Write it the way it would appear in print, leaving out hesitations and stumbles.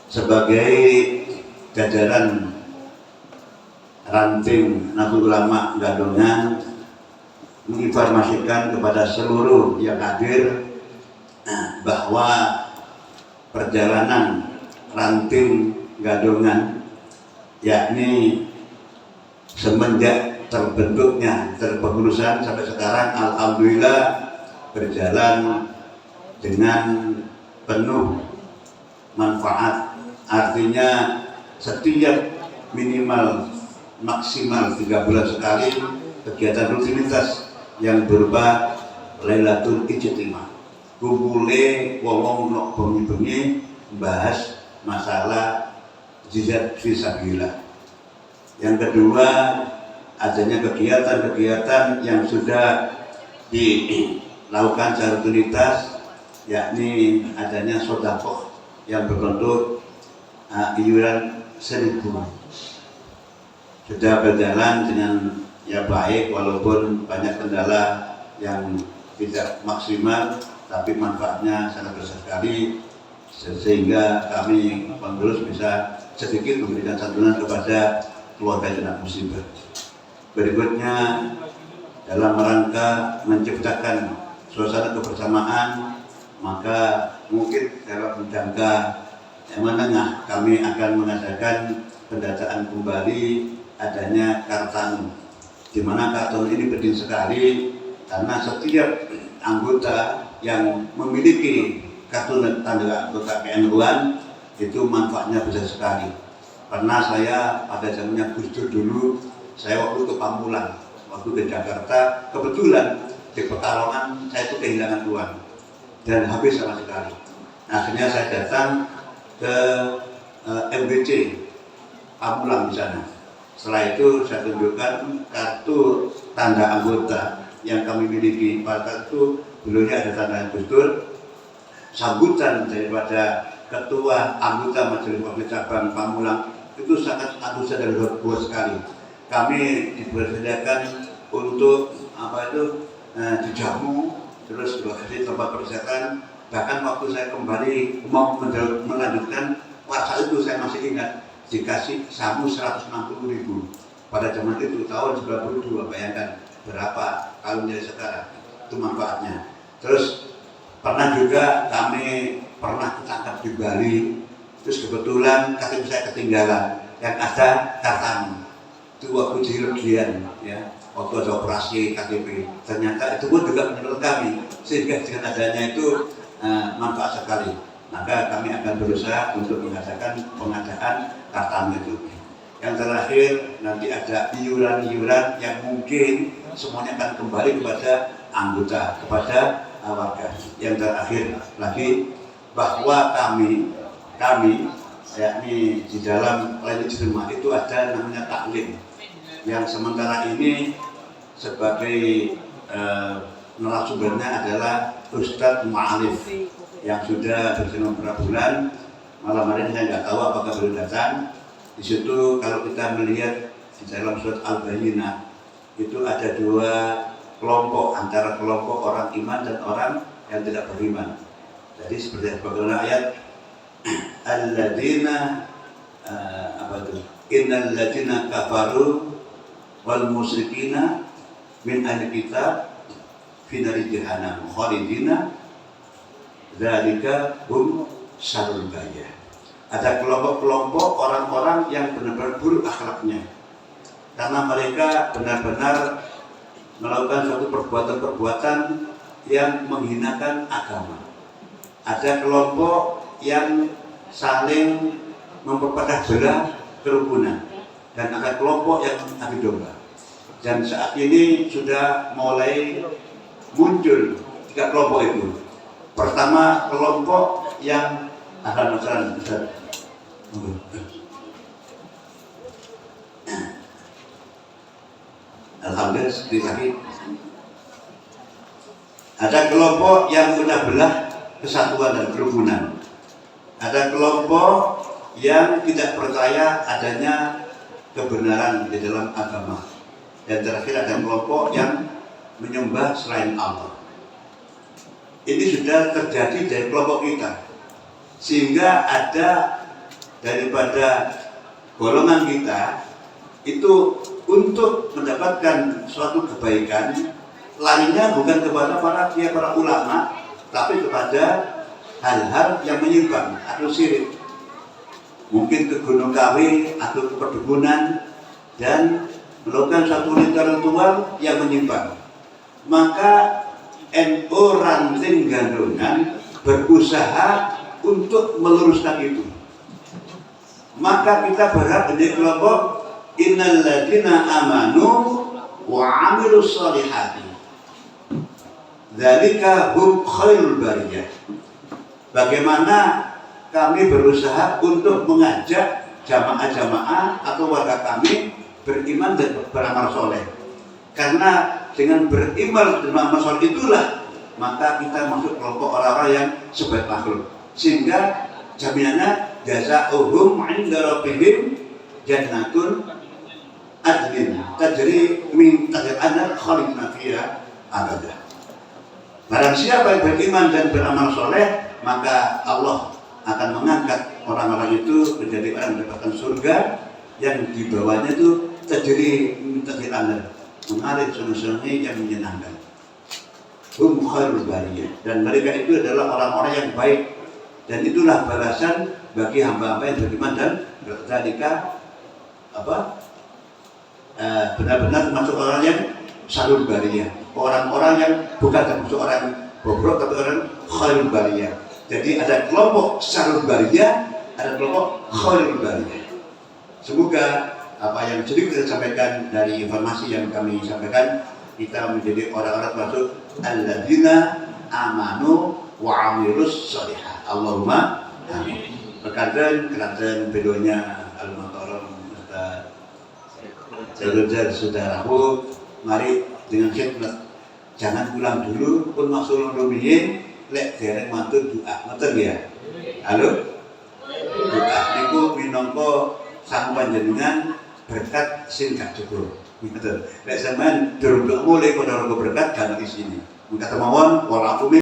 sebagai jajaran ranting Nahdlatul Ulama Gadongan menginformasikan kepada seluruh yang hadir bahwa perjalanan ranting Gadongan, yakni semenjak terbentuknya terpengurusan sampai sekarang, alhamdulillah berjalan dengan penuh manfaat. Artinya setiap minimal maksimal 3 bulan sekali kegiatan rutinitas yang berupa Lailatul Ijtimah, kumpule wong-wong nok bengi-bengi bahas masalah jihad fisabilillah. Yang kedua, adanya kegiatan-kegiatan yang sudah dilakukan secara rutinitas, yakni adanya sedekah yang berbentuk iuran 1.000, sudah berjalan dengan baik, walaupun banyak kendala yang tidak maksimal, tapi manfaatnya sangat besar sekali, sehingga kami pengurus bisa sedikit memberikan santunan kepada keluarga jenazah musibah. Berikutnya, dalam rangka menciptakan suasana kebersamaan, maka mungkin dalam jangka yang menengah kami akan mengadakan pendataan kembali adanya kartanu, di mana kartun ini penting sekali karena setiap anggota yang memiliki kartu tanda anggota KNU-an itu manfaatnya besar sekali. Pernah saya pada zamannya Gus Dur dulu, saya waktu ke Pamulang, waktu ke Jakarta, kebetulan di Pekalongan saya itu kehilangan uang dan habis sama sekali. Akhirnya saya datang ke MBC Pamulang di sana. Setelah itu saya tunjukkan kartu tanda anggota yang kami miliki. Pada itu dulunya ada tanda Gus Dur. Sambutan daripada ketua anggota Majelis Wakil Cabang Pamulang itu sangat antusias dan luar biasa sekali. Kami dipersediakan untuk dijamu, terus dikasih tempat persediaan. Bahkan waktu saya kembali mau melanjutkan puasa itu, saya masih ingat dikasih samu 160.000 pada zaman itu, tahun 92. Bayangkan berapa kalau menjadi sekarang, itu manfaatnya. Terus pernah juga kami pernah ketangkap di Bali, terus kebetulan KTP saya ketinggalan, yang ada kartamu. Itu waktu dilegian, ya, waktu ada operasi KTP. Ternyata itu pun juga menurut kami, sehingga dengan adanya itu manfaat sekali. Maka kami akan berusaha untuk mengadakan pengadaan kartamu itu. Yang terakhir, nanti ada iuran-iuran yang mungkin semuanya akan kembali kepada anggota, kepada warga. Yang terakhir lagi, bahwa kami yakni di dalam Lailatul Ijtimah itu ada namanya taklim, yang sementara ini sebagai narasumbernya adalah Ustadz Ma'arif yang sudah berjalan beberapa bulan. Malam hari ini saya nggak tahu apakah belum datang. Di situ kalau kita melihat di dalam surat Al-Bayyinah itu ada 2 kelompok, antara kelompok orang iman dan orang yang tidak beriman. Jadi seperti bagaimana ayat alladzina innal ladzina kafaru wal musyrikina min ahli kitab fi nari jahannam khalidina dzalika hum syarrul bariyah. Ada kelompok-kelompok orang-orang yang benar-benar buruk akhlaknya karena mereka benar-benar melakukan suatu perbuatan-perbuatan yang menghinakan agama. Ada kelompok yang saling memperpecah belah kerukunan, dan ada kelompok yang adu domba. Dan saat ini sudah mulai muncul 3 kelompok itu. Pertama, kelompok yang alhamdulillah sedikit lagi. Ada kelompok yang memecah belah kesatuan dan kerukunan. Ada kelompok yang tidak percaya adanya kebenaran di dalam agama. Dan terakhir ada kelompok yang menyembah selain Allah. Ini sudah terjadi dari kelompok kita, sehingga ada daripada golongan kita itu untuk mendapatkan suatu kebaikan, larinya bukan kepada para ulama, tapi kepada hal-hal yang menyimpang atau syirik, mungkin ke gunung kawi atau ke perdukunan dan melakukan suatu ritual yang menyimpang. Maka NU Ranting Gandungan berusaha untuk meluruskan itu. Maka kita berhak menjadi kelompok innal ladzina amanu wa 'amilus sholihati dzalika hum khairul bariyah. Bagaimana kami berusaha untuk mengajak jamaah-jamaah atau warga kami beriman dan beramal soleh. Karena dengan beriman dan beramal soleh itulah maka kita masuk kelompok orang-orang yang sebaik makhluk. Sehingga jaminannya jazaohum 'inda rabbihim jannatun adnin tajri min tahtiha al-anhar khalidina fiha abadah. Barang siapa yang beriman dan beramal soleh, maka Allah akan mengangkat orang-orang itu menjadi orang yang mendapatkan surga yang di bawahnya itu tajri min tahtiha al-anhar, mengalir sungai-sungai yang menyenangkan. Hum khairul bariyah, dan mereka itu adalah orang-orang yang baik, dan itulah balasan bagi hamba-hamba yang beriman dan bertadika benar-benar termasuk orang yang sarul bariyah, orang-orang yang bukan termasuk orang bobrok tapi orang khairul bariyah. Jadi ada kelompok sarul bariyah, ada kelompok khairul bariyah. Semoga apa yang sedikit saya sampaikan dari informasi yang kami sampaikan, kita menjadi orang-orang termasuk alladzina amanu wa 'amilus sholihah. Allahumma amin. Berkatan kerajaan bedonya al-muhtaram Ustaz Jalujar saudaraku, mari dengan khidmat jangan pulang dulu pun masul rumiyin lek dereng matur doa ngoten ya. Halo, doa niku minangka sang panjenengan berkat sing gak cukup. Ngoten. Lek sampean durung mulai kono berkat kan di sini. Mengkata mawon walaupun